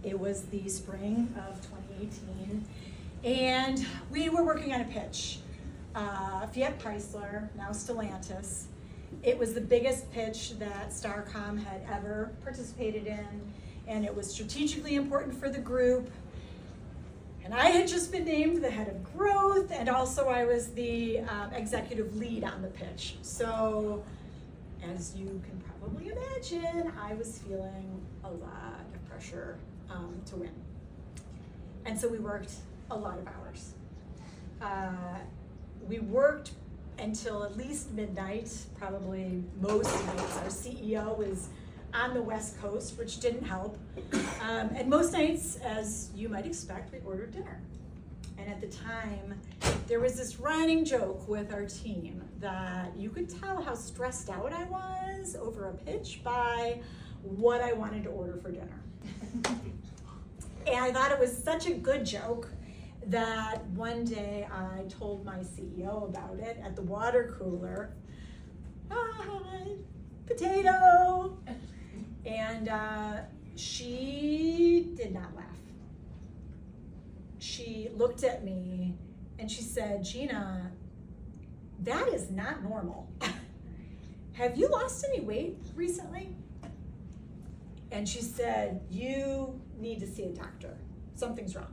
It was the spring of 2018, and we were working on a pitch. Fiat Chrysler, now Stellantis. It was the biggest pitch that Starcom had ever participated in, and it was strategically important for the group. And I had just been named the head of growth, and also I was the executive lead on the pitch. So, as you can probably imagine, I was feeling a lot of pressure to win. And so we worked a lot of hours. We worked until at least midnight, probably most nights. Our CEO was on the West Coast, which didn't help. And most nights, as you might expect, we ordered dinner. And at the time, there was this running joke with our team that you could tell how stressed out I was over a pitch by what I wanted to order for dinner. And I thought it was such a good joke that one day I told my CEO about it at the water cooler. Potato! And she did not laugh. She looked at me and she said, "Gina, that is not normal. Have you lost any weight recently?" And she said, "You need to see a doctor. Something's wrong."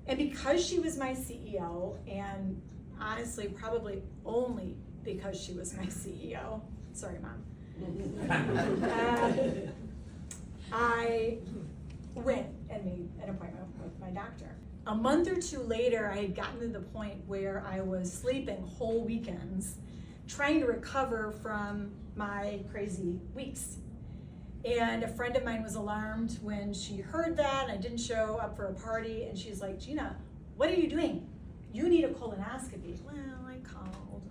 And because she was my CEO, and honestly, probably only because she was my CEO, sorry, Mom, I went and made an appointment with my doctor. A month or two later, I had gotten to the point where I was sleeping whole weekends, trying to recover from my crazy weeks. And a friend of mine was alarmed when she heard that. I didn't show up for a party, and she's like, "Gina, what are you doing? You need a colonoscopy." Well, I called.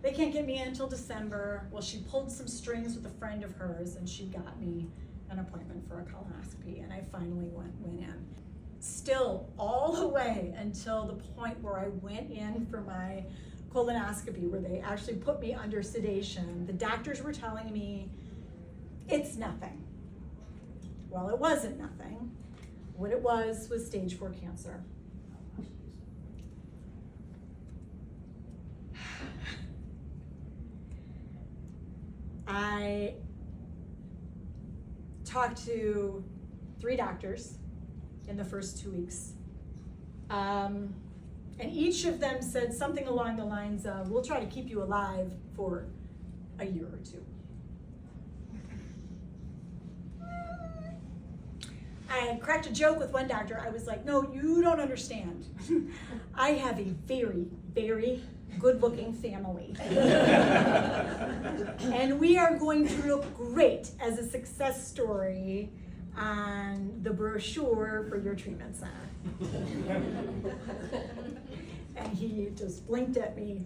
They can't get me in until December. Well, she pulled some strings with a friend of hers, and she got me an appointment for a colonoscopy, and I finally went in. Still, all the way until the point where I went in for my colonoscopy, where they actually put me under sedation, the doctors were telling me, "It's nothing." Well, it wasn't nothing. What it was stage 4 cancer. I talked to 3 doctors in the first 2 weeks. And each of them said something along the lines of, "We'll try to keep you alive for a year or 2. I cracked a joke with one doctor. I was like, "No, you don't understand. I have a very, very good-looking family. And we are going to look great as a success story on the brochure for your treatment center." And he just blinked at me.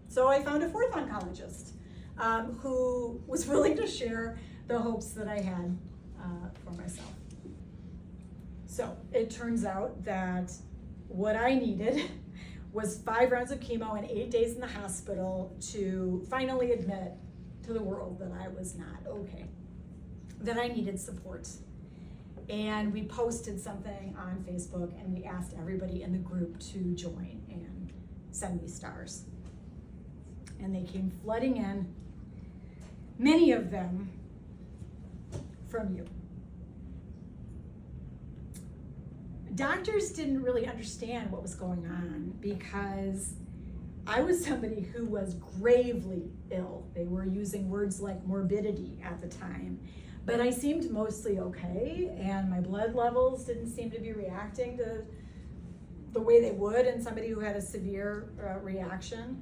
So I found a 4th oncologist who was willing to share the hopes that I had for myself. So it turns out that what I needed was 5 rounds of chemo and 8 days in the hospital to finally admit to the world that I was not okay, that I needed support. And we posted something on Facebook, and we asked everybody in the group to join and send me stars. And they came flooding in, many of them from you. Doctors didn't really understand what was going on because I was somebody who was gravely ill. They were using words like morbidity at the time, but I seemed mostly okay, and my blood levels didn't seem to be reacting to the way they would in somebody who had a severe reaction.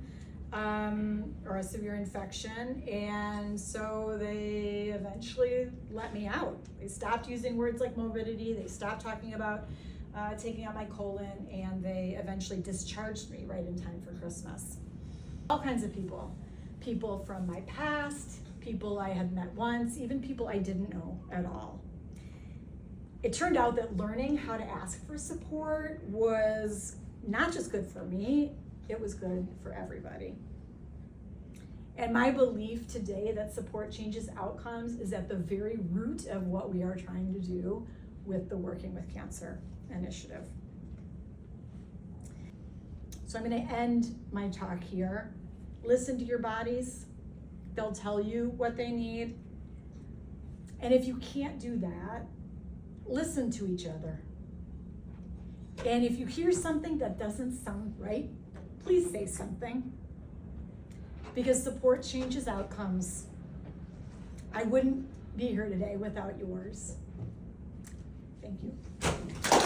Or a severe infection, and so they eventually let me out. They stopped using words like morbidity, they stopped talking about taking out my colon, and they eventually discharged me right in time for Christmas. All kinds of people. People from my past, people I had met once, even people I didn't know at all. It turned out that learning how to ask for support was not just good for me, it was good for everybody. And my belief today that support changes outcomes is at the very root of what we are trying to do with the Working with Cancer initiative. So I'm going to end my talk here. Listen to your bodies. They'll tell you what they need. And if you can't do that, listen to each other. And if you hear something that doesn't sound right, please say something. Because support changes outcomes. I wouldn't be here today without yours. Thank you.